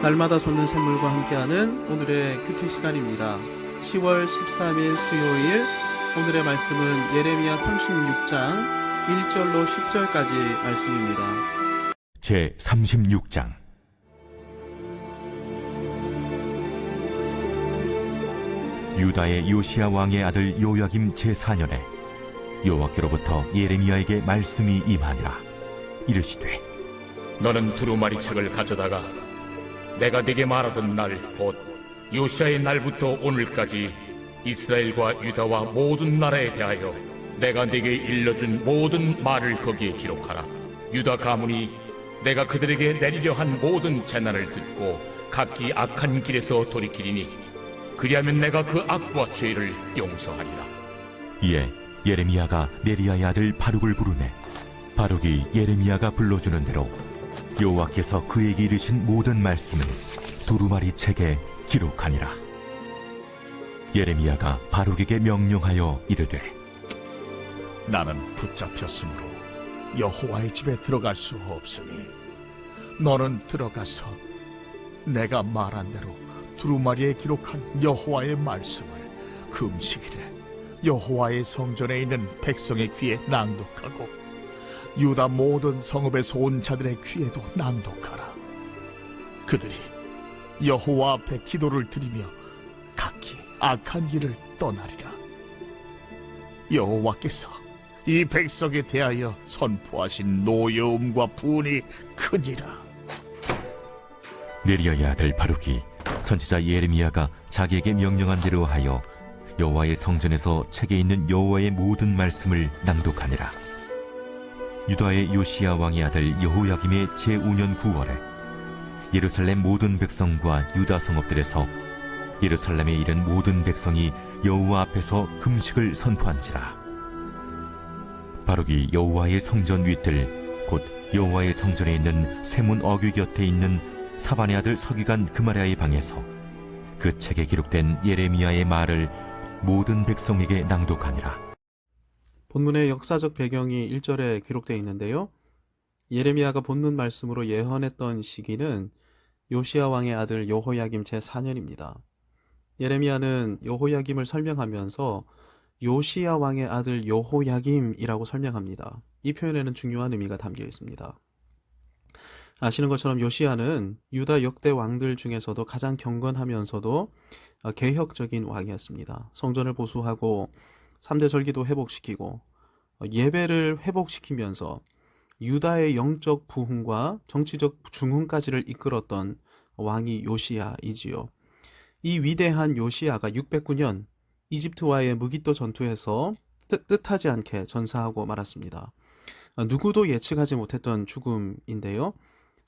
날마다 솟는 샘물과 함께하는 오늘의 큐티 시간입니다. 10월 13일 수요일 오늘의 말씀은 예레미야 36장 1절로 10절까지 말씀입니다. 제 36장. 유다의 요시야 왕의 아들 요야김 제4년에 여호와께로부터 예레미야에게 말씀이 임하니라. 이르시되 너는 두루마리 책을 가져다가 내가 네게 말하던 날 곧 요시야의 날부터 오늘까지 이스라엘과 유다와 모든 나라에 대하여 내가 네게 일러준 모든 말을 거기에 기록하라. 유다 가문이 내가 그들에게 내리려 한 모든 재난을 듣고 각기 악한 길에서 돌이키리니 그리하면 내가 그 악과 죄를 용서하리라. 이에 예레미야가 네리야의 아들 바룩을 부르매 바룩이 예레미야가 불러주는 대로 여호와께서 그에게 이르신 모든 말씀을 두루마리 책에 기록하니라. 예레미야가 바룩에게 명령하여 이르되 나는 붙잡혔으므로 여호와의 집에 들어갈 수 없으니 너는 들어가서 내가 말한 대로 두루마리에 기록한 여호와의 말씀을 금식일에 여호와의 성전에 있는 백성의 귀에 낭독하고 유다 모든 성읍에서 온 자들의 귀에도 낭독하라. 그들이 여호와 앞에 기도를 드리며 각기 악한 길을 떠나리라. 여호와께서 이 백성에 대하여 선포하신 노여움과 분이 크니라. 네리야의 아들 바룩이 선지자 예레미야가 자기에게 명령한 대로 하여 여호와의 성전에서 책에 있는 여호와의 모든 말씀을 낭독하니라. 유다의 요시야 왕의 아들 여호야김의 제5년 9월에 예루살렘 모든 백성과 유다 성읍들에서 예루살렘에 이른 모든 백성이 여호와 앞에서 금식을 선포한지라. 바룩이 여호와의 성전 윗들 곧 여호와의 성전에 있는 세문 어귀 곁에 있는 사반의 아들 서기관 그마랴의 방에서 그 책에 기록된 예레미야의 말을 모든 백성에게 낭독하니라. 본문의 역사적 배경이 1절에 기록되어 있는데요. 예레미야가 본문 말씀으로 예언했던 시기는 요시야 왕의 아들 여호야김 제4년입니다. 예레미야는 여호야김을 설명하면서 요시야 왕의 아들 여호야김이라고 설명합니다. 이 표현에는 중요한 의미가 담겨 있습니다. 아시는 것처럼 요시야는 유다 역대 왕들 중에서도 가장 경건하면서도 개혁적인 왕이었습니다. 성전을 보수하고 3대 절기도 회복시키고 예배를 회복시키면서 유다의 영적 부흥과 정치적 중흥까지를 이끌었던 왕이 요시야이지요. 이 위대한 요시야가 609년 이집트와의 무기또 전투에서 뜻하지 않게 전사하고 말았습니다. 누구도 예측하지 못했던 죽음인데요.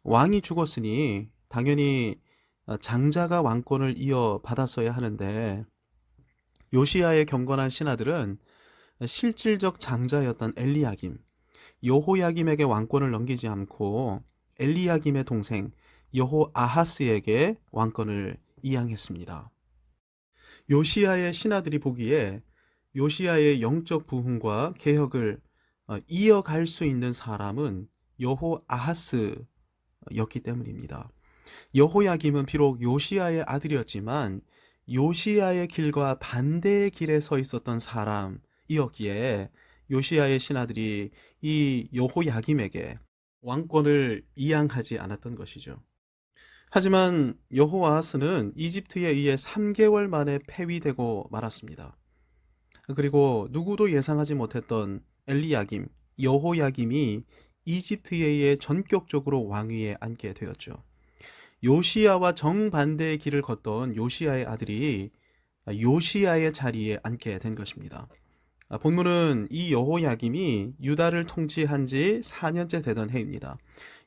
왕이 죽었으니 당연히 장자가 왕권을 이어받았어야 하는데 요시야의 경건한 신하들은 실질적 장자였던 엘리야김, 여호야김에게 왕권을 넘기지 않고 엘리야김의 동생 여호아하스에게 왕권을 이양했습니다. 요시야의 신하들이 보기에 요시야의 영적 부흥과 개혁을 이어갈 수 있는 사람은 여호아하스였기 때문입니다. 여호야김은 비록 요시야의 아들이었지만 요시야의 길과 반대의 길에 서 있었던 사람이었기에 요시야의 신하들이 이 여호야김에게 왕권을 이양하지 않았던 것이죠. 하지만 여호아하스는 이집트에 의해 3개월 만에 폐위되고 말았습니다. 그리고 누구도 예상하지 못했던 엘리야김, 여호야김이 이집트에 의해 전격적으로 왕위에 앉게 되었죠. 요시야와 정반대의 길을 걷던 요시야의 아들이 요시야의 자리에 앉게 된 것입니다. 본문은 이 여호야김이 유다를 통치한 지 4년째 되던 해입니다.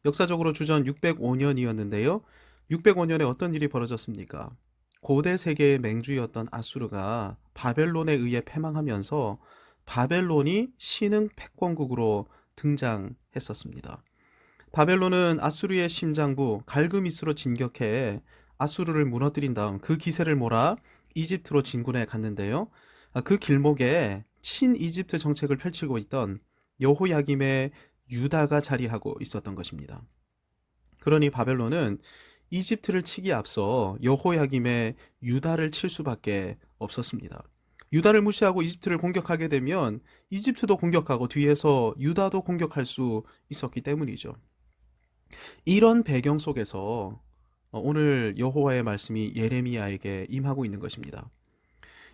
역사적으로 주전 605년이었는데요. 605년에 어떤 일이 벌어졌습니까? 고대 세계의 맹주였던 아수르가 바벨론에 의해 패망하면서 바벨론이 신흥 패권국으로 등장했었습니다. 바벨론은 아수르의 심장부 갈그미스로 진격해 아수르를 무너뜨린 다음 그 기세를 몰아 이집트로 진군해 갔는데요. 그 길목에 친이집트 정책을 펼치고 있던 여호야김의 유다가 자리하고 있었던 것입니다. 그러니 바벨론은 이집트를 치기에 앞서 여호야김의 유다를 칠 수밖에 없었습니다. 유다를 무시하고 이집트를 공격하게 되면 이집트도 공격하고 뒤에서 유다도 공격할 수 있었기 때문이죠. 이런 배경 속에서 오늘 여호와의 말씀이 예레미야에게 임하고 있는 것입니다.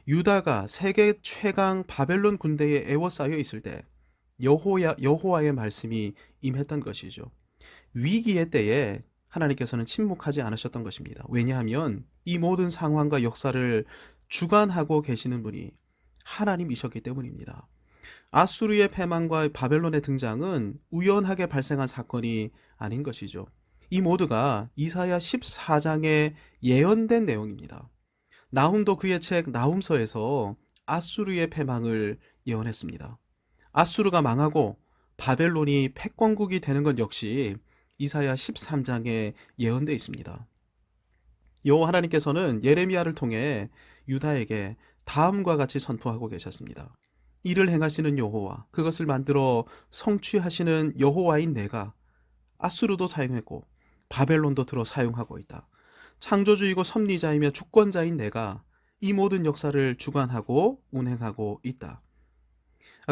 유다가 세계 최강 바벨론 군대에 에워싸여 있을 때 여호와의 말씀이 임했던 것이죠. 위기의 때에 하나님께서는 침묵하지 않으셨던 것입니다. 왜냐하면 이 모든 상황과 역사를 주관하고 계시는 분이 하나님이셨기 때문입니다. 아수르의 패망과 바벨론의 등장은 우연하게 발생한 사건이 아닌 것이죠. 이 모두가 이사야 14장에 예언된 내용입니다. 나훔도 그의 책 나훔서에서 아수르의 패망을 예언했습니다. 아수르가 망하고 바벨론이 패권국이 되는 것 역시 이사야 13장에 예언되어 있습니다. 여호와 하나님께서는 예레미야를 통해 유다에게 다음과 같이 선포하고 계셨습니다. 이를 행하시는 여호와, 그것을 만들어 성취하시는 여호와인 내가 아수르도 사용했고 바벨론도 들어 사용하고 있다. 창조주이고 섭리자이며 주권자인 내가 이 모든 역사를 주관하고 운행하고 있다.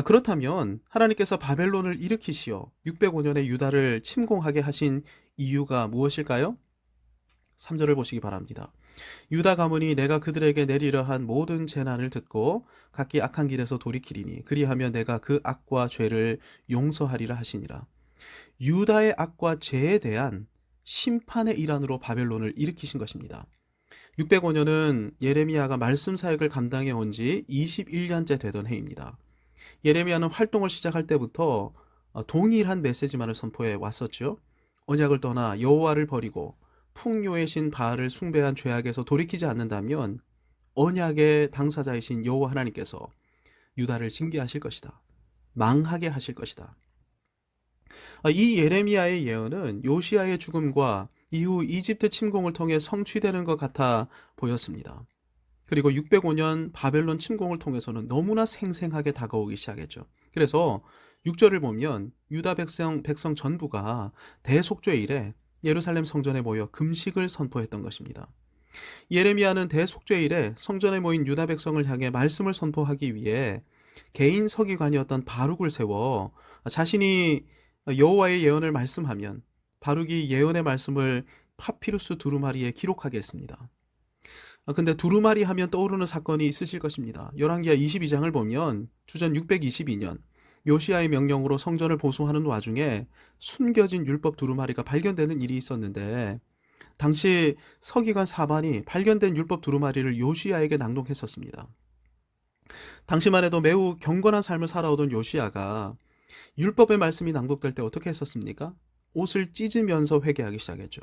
그렇다면 하나님께서 바벨론을 일으키시어 605년에 유다를 침공하게 하신 이유가 무엇일까요? 3절을 보시기 바랍니다. 유다 가문이 내가 그들에게 내리려 한 모든 재난을 듣고 각기 악한 길에서 돌이키리니 그리하면 내가 그 악과 죄를 용서하리라 하시니라. 유다의 악과 죄에 대한 심판의 일환으로 바벨론을 일으키신 것입니다. 605년은 예레미야가 말씀 사역을 감당해 온 지 21년째 되던 해입니다. 예레미야는 활동을 시작할 때부터 동일한 메시지만을 선포해 왔었죠. 언약을 떠나 여호와를 버리고 풍요의 신 바알을 숭배한 죄악에서 돌이키지 않는다면 언약의 당사자이신 여호와 하나님께서 유다를 징계하실 것이다. 망하게 하실 것이다. 이 예레미야의 예언은 요시야의 죽음과 이후 이집트 침공을 통해 성취되는 것 같아 보였습니다. 그리고 605년 바벨론 침공을 통해서는 너무나 생생하게 다가오기 시작했죠. 그래서 6절을 보면 유다 백성 전부가 대속죄일에 예루살렘 성전에 모여 금식을 선포했던 것입니다. 예레미야는 대속죄일에 성전에 모인 유다 백성을 향해 말씀을 선포하기 위해 개인 서기관이었던 바룩을 세워 자신이 여호와의 예언을 말씀하면 바룩이 예언의 말씀을 파피루스 두루마리에 기록하게 했습니다. 근데 두루마리 하면 떠오르는 사건이 있으실 것입니다. 열왕기하 22장을 보면 주전 622년 요시야의 명령으로 성전을 보수하는 와중에 숨겨진 율법 두루마리가 발견되는 일이 있었는데 당시 서기관 사반이 발견된 율법 두루마리를 요시야에게 낭독했었습니다. 당시만 해도 매우 경건한 삶을 살아오던 요시야가 율법의 말씀이 낭독될 때 어떻게 했었습니까? 옷을 찢으면서 회개하기 시작했죠.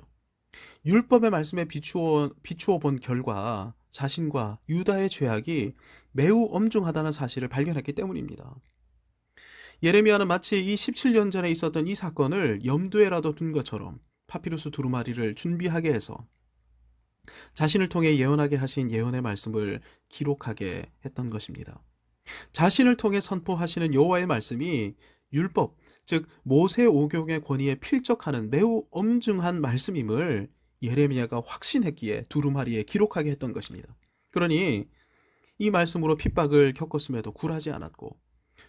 율법의 말씀에 비추어 본 결과 자신과 유다의 죄악이 매우 엄중하다는 사실을 발견했기 때문입니다. 예레미야는 마치 이 17년 전에 있었던 이 사건을 염두에라도 둔 것처럼 파피루스 두루마리를 준비하게 해서 자신을 통해 예언하게 하신 예언의 말씀을 기록하게 했던 것입니다. 자신을 통해 선포하시는 여호와의 말씀이 율법, 즉 모세 오경의 권위에 필적하는 매우 엄중한 말씀임을 예레미야가 확신했기에 두루마리에 기록하게 했던 것입니다. 그러니 이 말씀으로 핍박을 겪었음에도 굴하지 않았고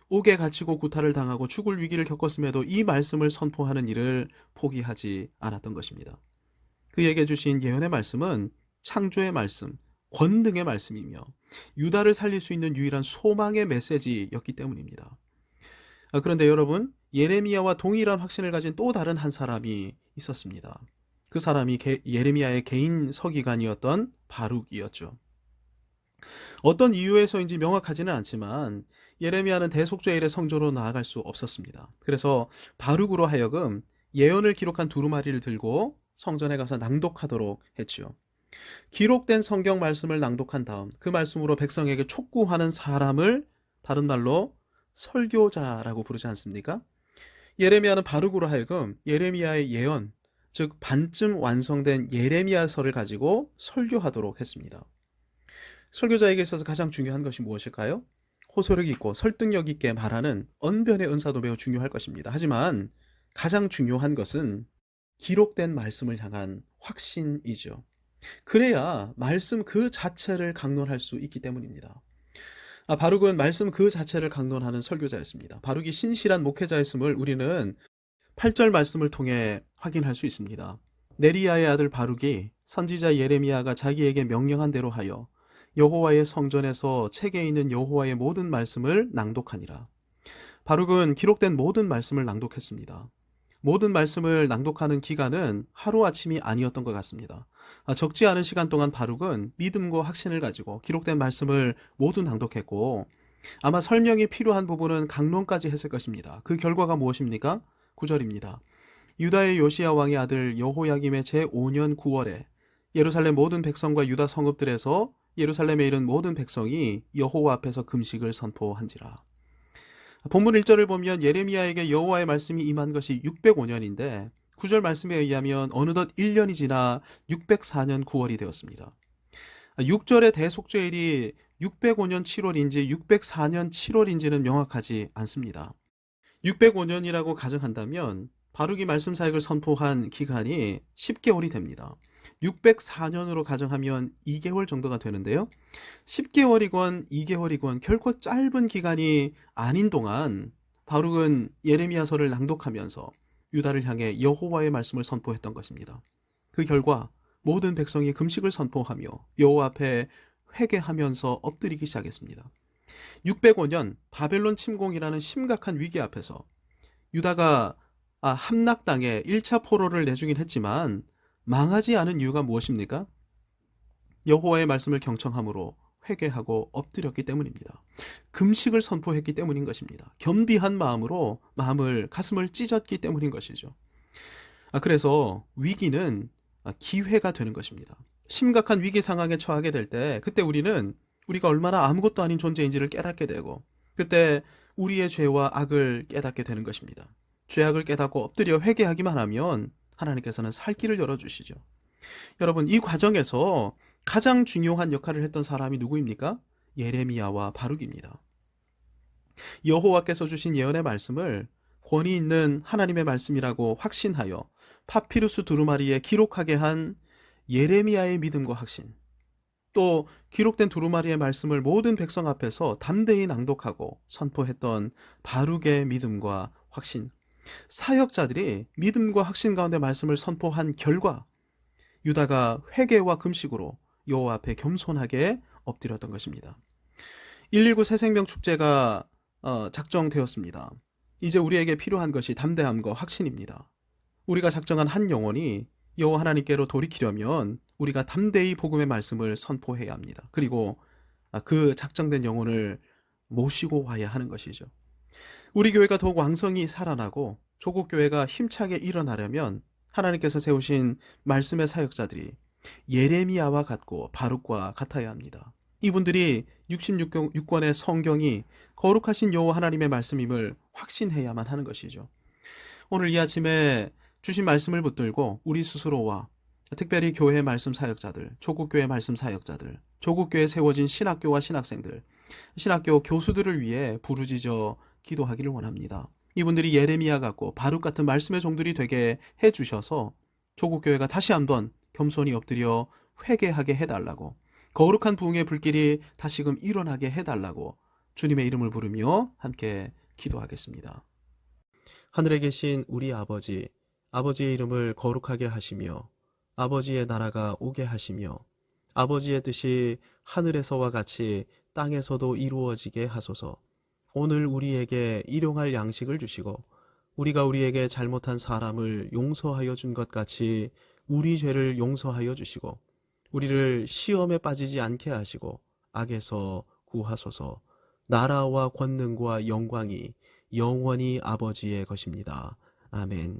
옥에 갇히고 구타를 당하고 죽을 위기를 겪었음에도 이 말씀을 선포하는 일을 포기하지 않았던 것입니다. 그에게 주신 예언의 말씀은 창조의 말씀, 권능의 말씀이며 유다를 살릴 수 있는 유일한 소망의 메시지였기 때문입니다. 그런데 여러분, 예레미야와 동일한 확신을 가진 또 다른 한 사람이 있었습니다. 그 사람이 예레미야의 개인 서기관이었던 바룩이었죠. 어떤 이유에서인지 명확하지는 않지만 예레미야는 대속죄일의 성전으로 나아갈 수 없었습니다. 그래서 바룩으로 하여금 예언을 기록한 두루마리를 들고 성전에 가서 낭독하도록 했죠. 기록된 성경 말씀을 낭독한 다음 그 말씀으로 백성에게 촉구하는 사람을 다른 말로 설교자라고 부르지 않습니까? 예레미야는 바룩으로 하여금 예레미야의 예언, 즉 반쯤 완성된 예레미야서를 가지고 설교하도록 했습니다. 설교자에게 있어서 가장 중요한 것이 무엇일까요? 호소력 있고 설득력 있게 말하는 언변의 은사도 매우 중요할 것입니다. 하지만 가장 중요한 것은 기록된 말씀을 향한 확신이죠. 그래야 말씀 그 자체를 강론할 수 있기 때문입니다. 바룩은 말씀 그 자체를 강론하는 설교자였습니다. 바룩이 신실한 목회자였음을 우리는 8절 말씀을 통해 확인할 수 있습니다. 네리야의 아들 바룩이 선지자 예레미야가 자기에게 명령한 대로 하여 여호와의 성전에서 책에 있는 여호와의 모든 말씀을 낭독하니라. 바룩은 기록된 모든 말씀을 낭독했습니다. 모든 말씀을 낭독하는 기간은 하루아침이 아니었던 것 같습니다. 적지 않은 시간 동안 바룩은 믿음과 확신을 가지고 기록된 말씀을 모두 낭독했고, 아마 설명이 필요한 부분은 강론까지 했을 것입니다. 그 결과가 무엇입니까? 9절입니다. 유다의 요시야 왕의 아들 여호야김의 제5년 9월에 예루살렘 모든 백성과 유다 성읍들에서 예루살렘에 이른 모든 백성이 여호와 앞에서 금식을 선포한지라. 본문 1절을 보면 예레미야에게 여호와의 말씀이 임한 것이 605년인데 9절 말씀에 의하면 어느덧 1년이 지나 604년 9월이 되었습니다. 6절의 대속죄일이 605년 7월인지 604년 7월인지는 명확하지 않습니다. 605년이라고 가정한다면 바룩이 말씀 사역을 선포한 기간이 10개월이 됩니다. 604년으로 가정하면 2개월 정도가 되는데요. 10개월이건 2개월이건 결코 짧은 기간이 아닌 동안 바룩은 예레미야서를 낭독하면서 유다를 향해 여호와의 말씀을 선포했던 것입니다. 그 결과 모든 백성이 금식을 선포하며 여호와 앞에 회개하면서 엎드리기 시작했습니다. 605년 바벨론 침공이라는 심각한 위기 앞에서 유다가 함락당해 1차 포로를 내주긴 했지만 망하지 않은 이유가 무엇입니까? 여호와의 말씀을 경청함으로 회개하고 엎드렸기 때문입니다. 금식을 선포했기 때문인 것입니다. 겸비한 마음으로 가슴을 찢었기 때문인 것이죠. 그래서 위기는 기회가 되는 것입니다. 심각한 위기 상황에 처하게 될 때 그때 우리가 얼마나 아무것도 아닌 존재인지를 깨닫게 되고 그때 우리의 죄와 악을 깨닫게 되는 것입니다. 죄악을 깨닫고 엎드려 회개하기만 하면 하나님께서는 살 길을 열어주시죠. 여러분, 이 과정에서 가장 중요한 역할을 했던 사람이 누구입니까? 예레미야와 바룩입니다. 여호와께서 주신 예언의 말씀을 권위 있는 하나님의 말씀이라고 확신하여 파피루스 두루마리에 기록하게 한 예레미야의 믿음과 확신, 또 기록된 두루마리의 말씀을 모든 백성 앞에서 담대히 낭독하고 선포했던 바룩의 믿음과 확신, 사역자들이 믿음과 확신 가운데 말씀을 선포한 결과 유다가 회개와 금식으로 여호와 앞에 겸손하게 엎드렸던 것입니다. 119 새생명 축제가 작정되었습니다. 이제 우리에게 필요한 것이 담대함과 확신입니다. 우리가 작정한 한 영혼이 여호와 하나님께로 돌이키려면 우리가 담대히 복음의 말씀을 선포해야 합니다. 그리고 그 작정된 영혼을 모시고 와야 하는 것이죠. 우리 교회가 더욱 왕성히 살아나고 조국 교회가 힘차게 일어나려면 하나님께서 세우신 말씀의 사역자들이 예레미야와 같고 바룩과 같아야 합니다. 이분들이 66권의 성경이 거룩하신 여호와 하나님의 말씀임을 확신해야만 하는 것이죠. 오늘 이 아침에 주신 말씀을 붙들고 우리 스스로와 특별히 교회 말씀 사역자들, 조국교회 말씀 사역자들, 조국교회에 세워진 신학교와 신학생들, 신학교 교수들을 위해 부르짖어 기도하기를 원합니다. 이분들이 예레미야 같고 바룩 같은 말씀의 종들이 되게 해주셔서 조국교회가 다시 한번 겸손히 엎드려 회개하게 해달라고, 거룩한 부흥의 불길이 다시금 일어나게 해달라고 주님의 이름을 부르며 함께 기도하겠습니다. 하늘에 계신 우리 아버지, 아버지의 이름을 거룩하게 하시며 아버지의 나라가 오게 하시며 아버지의 뜻이 하늘에서와 같이 땅에서도 이루어지게 하소서. 오늘 우리에게 일용할 양식을 주시고 우리가 우리에게 잘못한 사람을 용서하여 준 것 같이 우리 죄를 용서하여 주시고 우리를 시험에 빠지지 않게 하시고 악에서 구하소서. 나라와 권능과 영광이 영원히 아버지의 것입니다. 아멘.